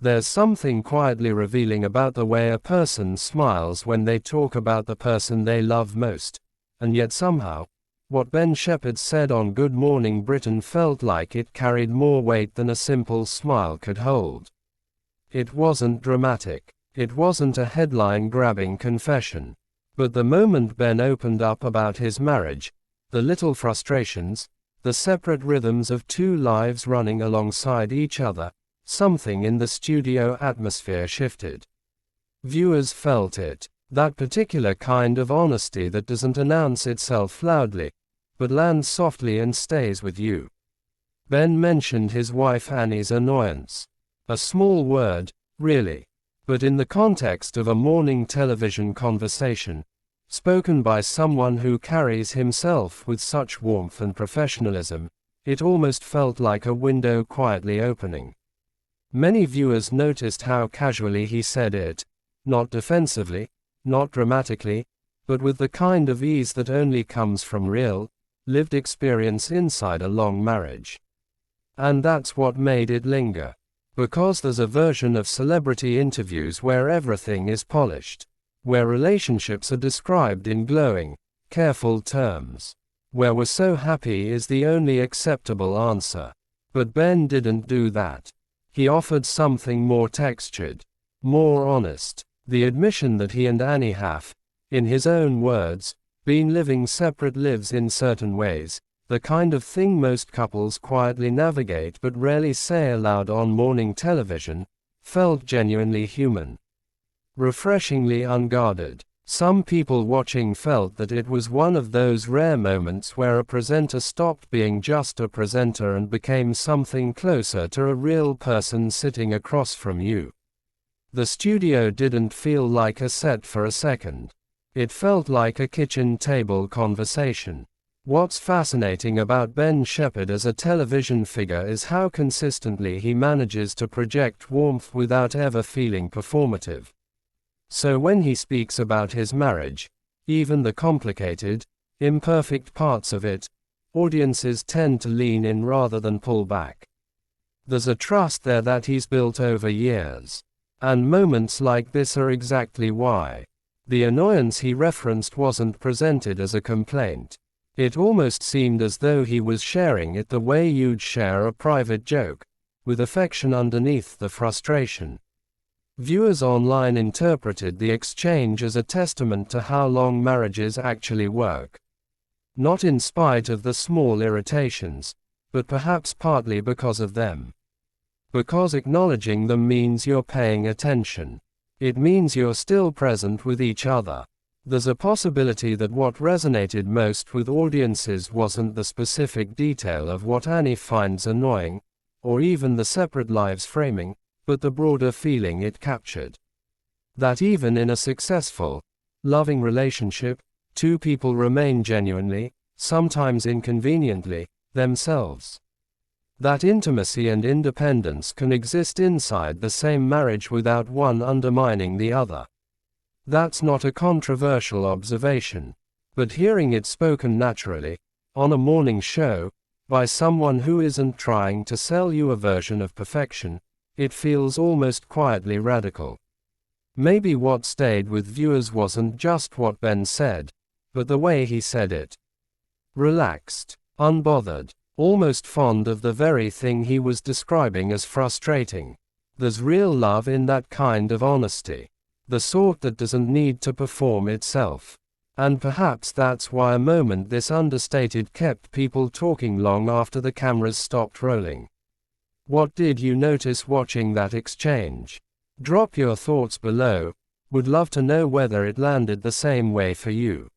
There's something quietly revealing about the way a person smiles when they talk about the person they love most, and yet somehow, what Ben Shephard said on Good Morning Britain felt like it carried more weight than a simple smile could hold. It wasn't dramatic. It wasn't a headline-grabbing confession. But the moment Ben opened up about his marriage, the little frustrations, the separate rhythms of two lives running alongside each other, something in the studio atmosphere shifted. Viewers felt it. That particular kind of honesty that doesn't announce itself loudly, but lands softly and stays with you. Ben mentioned his wife Annie's annoyance. A small word, really. But in the context of a morning television conversation, spoken by someone who carries himself with such warmth and professionalism, it almost felt like a window quietly opening. Many viewers noticed how casually he said it, not defensively, not dramatically, but with the kind of ease that only comes from real, lived experience inside a long marriage. And that's what made it linger. Because there's a version of celebrity interviews where everything is polished, where relationships are described in glowing, careful terms, where "we're so happy" is the only acceptable answer. But Ben didn't do that. He offered something more textured, more honest, the admission that he and Annie have, in his own words, been living separate lives in certain ways, the kind of thing most couples quietly navigate but rarely say aloud on morning television, felt genuinely human. Refreshingly unguarded. Some people watching felt that it was one of those rare moments where a presenter stopped being just a presenter and became something closer to a real person sitting across from you. The studio didn't feel like a set for a second. It felt like a kitchen table conversation. What's fascinating about Ben Shephard as a television figure is how consistently he manages to project warmth without ever feeling performative. So when he speaks about his marriage, even the complicated, imperfect parts of it, audiences tend to lean in rather than pull back. There's a trust there that he's built over years. And moments like this are exactly why. The annoyance he referenced wasn't presented as a complaint. It almost seemed as though he was sharing it the way you'd share a private joke, with affection underneath the frustration. Viewers online interpreted the exchange as a testament to how long marriages actually work. Not in spite of the small irritations, but perhaps partly because of them. Because acknowledging them means you're paying attention. It means you're still present with each other. There's a possibility that what resonated most with audiences wasn't the specific detail of what Annie finds annoying, or even the separate lives framing, but the broader feeling it captured. That even in a successful, loving relationship, two people remain genuinely, sometimes inconveniently, themselves. That intimacy and independence can exist inside the same marriage without one undermining the other. That's not a controversial observation, but hearing it spoken naturally, on a morning show, by someone who isn't trying to sell you a version of perfection, it feels almost quietly radical. Maybe what stayed with viewers wasn't just what Ben said, but the way he said it. Relaxed, unbothered, almost fond of the very thing he was describing as frustrating. There's real love in that kind of honesty. The sort that doesn't need to perform itself. And perhaps that's why a moment this understated kept people talking long after the cameras stopped rolling. What did you notice watching that exchange? Drop your thoughts below. Would love to know whether it landed the same way for you.